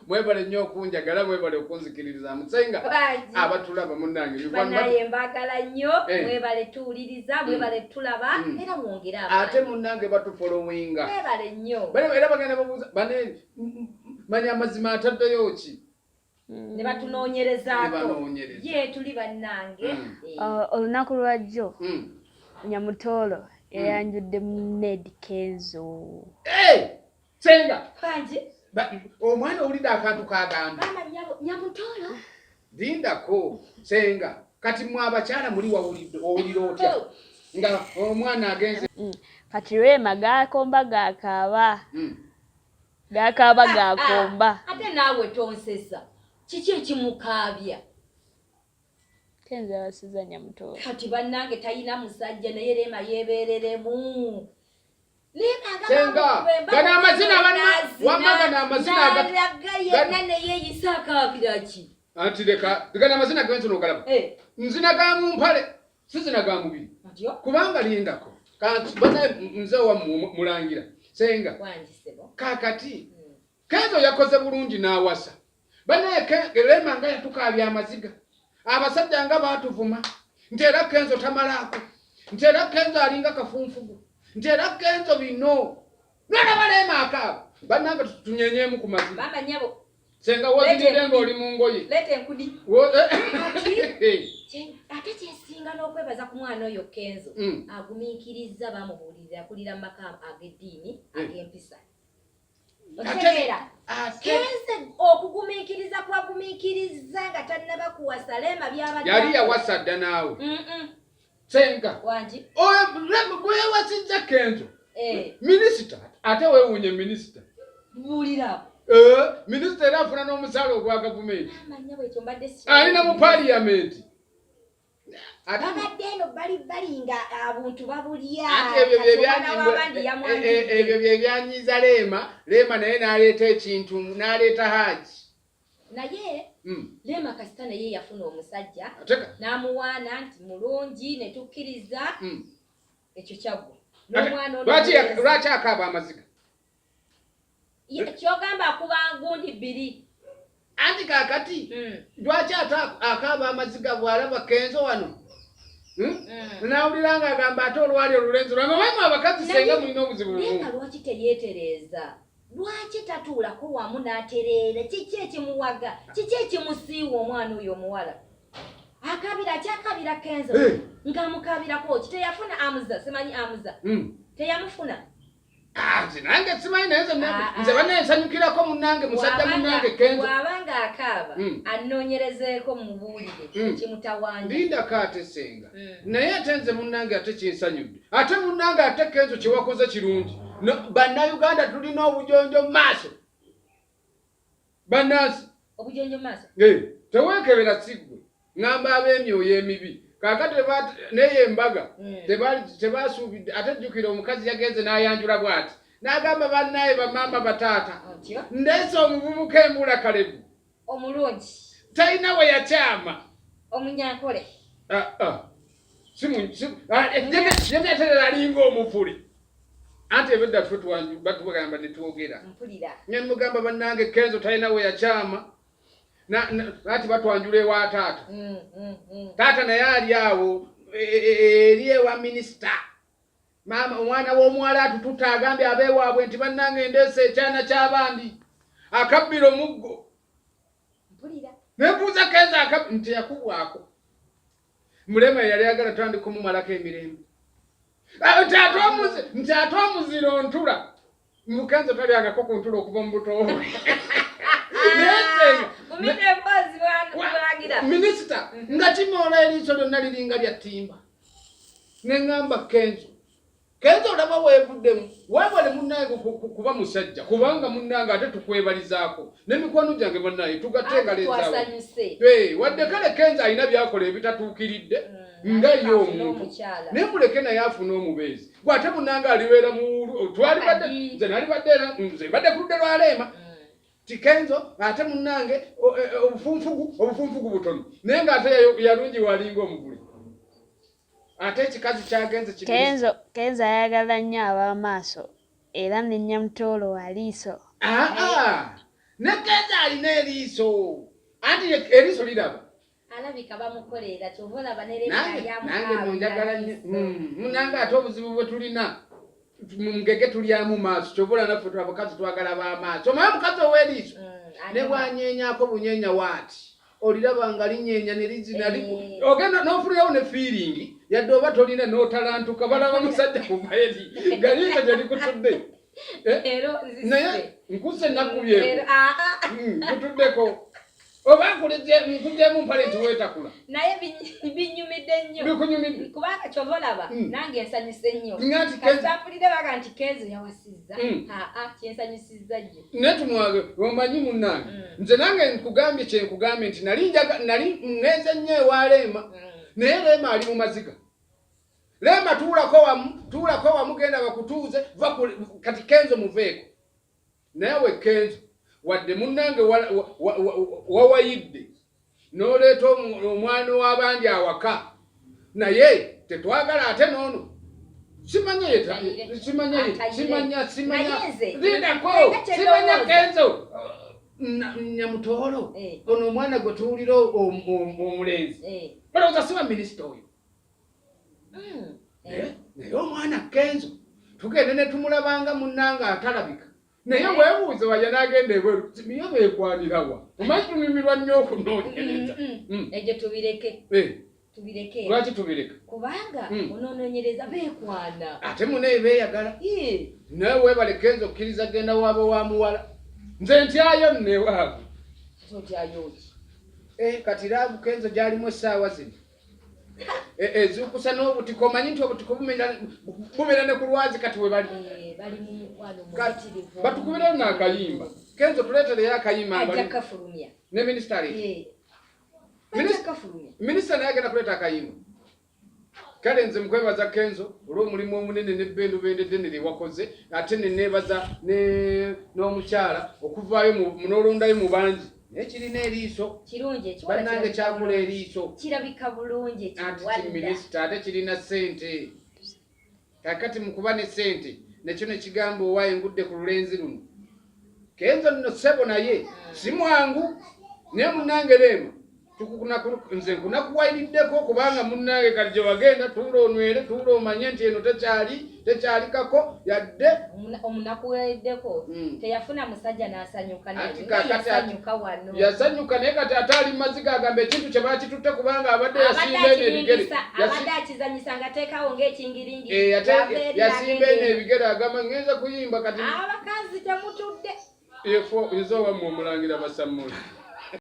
mwebale nnyo okunjagala mwebale okunzikiririza musenga abatulaba munnange banaye mbagala nnyo mwebale tuwuliriza mwebale tulaba era mwongere ate munnange batufollowinga mwebale nnyo era bagenda babuuza bane manya amazima ataddeyo ki ne batunoonyerezaako ye tuli bannange olunaku lwajjo Nyamutoolo yayanjudde Ned Kenzo senga kanje omwana owulidde akantu kagamba Nyamutoolo lindako senga kati mwe abakyala muli owulira otya nga omwana agenze kati Rema gakomba gakaaba gakomba ate naawe tonsesa kiki ekimukaabya Kenzo yawasiza Nyamutoolo kati bannange talina musajja naye Rema yeebereremu senga gana amazina wamaga n'amazina yenna neyeeyisa akaabiraki anti leka gana amazina gensono ogalaba nzina ga mu mpale sizina ga mubiri kubanga lindako kanti bana nze wa mulangira senga kakati Kenzo yakoze bulungi n'awasa bana Rema nga yatukaabya amaziga abasajja nga batuvuma ntera Kenzo tamalaako ntera Kenzo alinga kafunfugu ntera Kenzo bino nana balema akaba bananga tunyenyemu ku maziga bamba nyabo senga wozidde ngo oli mu ngoye lete nkudi ate kyesinga n'okwebaza ku mwana oyo Kenzo agumiikiriza bamubuulirira kulira maka ag'eddiini ag'empisa otegeera Kenzo okugumiikiriza kwagumiikiriza nga tannaba kuwasa Rema byabadde yali yawasa dda naawe senga wangi gwe wasizza Kenzo minisita ate weewunye minisita buulira minisita era afuna n'omusaala ogwa gavumenti amanya bwekyo mbadde alina mu paliyamenti babadde eno bali nga abantu babulya ebyo byenyanyiza Rema naye n'aleeta ekintu n'aleeta haji naye Rema kasita naye yafuna omusajja n'amuwaana nti mulungi ne tukkiriza ekyo kyagwa n'omwana lwaki akaaba amaziga kyogamba akuba ngundi bbiri anti kakati lwaki akaaba amaziga bw'alaba Kenzo wano nawulira nga agamba ate olwali olulenzi lwange wemu abakazi senga mulina obuzibu bumu lwaki teyeetereza lwaki tatuulako wamu n'atereera kiki ekimuwaga kiki ekimusiiwa omwana oyo omuwala kyakabira Kenzo ng'amukabirako ki teyafuna amuza simanyi amuza teyamufuna nange simanyi naye nze banensanyukirako munnange musajja munnange Kenzo bw'abanga akaaba annoonyerezeeko mubuulire kimutawanja lindako ate senga naye ate nze munnange ate kinsanyudde ate munnange ate Kenzo kyewakoze kirungi bannayuganda tulina obujonjo mu maaso bannansi obujonjo mu maaso teweekebera siggwe ngamba ab'emyoyo emibi kakati neye embaga tebasuubidde ate jjukira omukazi yagenze n'ayanjula bw'ati n'agamba bannaye bamaama bataata ndeese omuvubuka embula Kalebu omulungi talina we yakyama omunyankole yeneeterera alinga omufuli anti ebedda ffe batugamba ne twogera ne mugamba bannange Kenzo talina we yakyama ati batwanjula ewa taata taata naye ali awo eri ewa minisita maama omwana w'omuwala atututa agambye abeewaabwe nti bannange ndeese ekyana ky'abandi akabbira omuggo nebuuza Kenzo nti yakubwako Mulema yali agala tandika omumalako emirembe nti ate omuziro ntula Kenzo talyangako ku ntula okuva mu buto minisita nga kimoola eriiso lyonna liringa lya ttimba neŋŋamba Kenzo olaba weevuddemu weebale munnaye kuba musajja kubanga munnange ate tukwebalizaako n'emikwano gyange bannaye tugatengaleezaawo wadde kale Kenzo alina byakola ebitatuukiridde nga ye omuntu naye muleke naye afuna omubeezi gw'ate munnange alibeera nze badde ku ludde lwa Rema ti Kenzo ate munnange obufunfugu butono naye ng'ate yalungi walinga omugule ate ekikazi kyagenze Kenzo ayagala nnyo ab'amaaso era ne Nyamutoolo waliiso ne Kenzo alina eriiso anti eriiso liraba alabika bamukolera kyobona banerera nange njagala munange ate obuzibu bwe tulina mungege tulyamu maaso kyobona naffe abakazi twagala b'amaaso omaye omukazi ow'eriiso ne bwanyenyaako bunyenya waati oliraba nga linyenya ne lizina ogenda n'ofulirawo ne feeling yadde oba tolina n'otalantuka balaba musajja kuvaeri galiiso gye likutudde naye nkuse nakubyeeko kutuddeko oba nkujjemu mpale nti weetakula naye binyumidde nnyo bikunyumidde kubanga kyova olaba nange ensanyuse nnyo kasampulire baga nti Kenzo yawasizza kyensanyusizza nnyo netumwage omanyi munnange nze nange nkugambye kyenkugambye nti nali ngenze nnyo ewa Leema naye Leema ali mu maziga Leema tuulako wamu genda bakutuuze kati Kenzo muveeko naye we Kenzo wadde munnange wawayidde n'oleeta omwana w'abandi awaka naye tetwagala ate n'ono simanya Kenzo Nyamutoolo ono omwana gwe tuwulira omulenzi balowooza siba minisita oyo naye omwana Kenzo tugende ne tumulabanga munnange atalabika naye weebuuze wajja n'agenda ebweru miyo beekwanirawa omanyi tunyumirwa nnyo okunoonyereza egyo tubireke lwaki tubireka kubanga onoonyereza beekwana ate munaye beeyagala naye weebale Kenzo okkiriza genda waaba wa muwala nze ntyayo nnewaabwe kati raabu Kenzo gy'alimu essaawa zino ezukusa n'obutiko omanyi nti obutiko bumera ne ku lwazi kati we bali batukubirayo n'akayimba Kenzo tuleetereyo akayimba ne minisita minisita naye agenda kuleeta akayimba kale nze mukwebaza Kenzo olw'omulimu omunene n'ebbendubende ddene lye wakoze ate ne neebaza n'omukyala okuvaayo n'olondayo mu bangi naye kirina eriiso bannange kyakula eriiso kirabika bulungi ati minisita ate kirina ssente kakati mukuba ne ssente nekyo ne kigamba owaayo ngudde ku lulenzi luno Kenzo nno ssebo naye si mwangu naye munnange Leema nze nkunakuwayiriddeko kubanga munnange kati gye wagenda tuula onywere tuula omanye nti eno tekyalikako yadde omunakuwayiriddeko teyafuna musajja n'asanyuka wano yasanyuka naye kati ate ali mumaziga agamba ekintu kye bakitutte kubanga abadde yasimba eno ebigere abadde akizanyisa nga teekawo ng'ekingiringi yasimba eno ebigere agamba ngenza kuyimba kati abakazi temutudde ezo wammwe omulangira basammula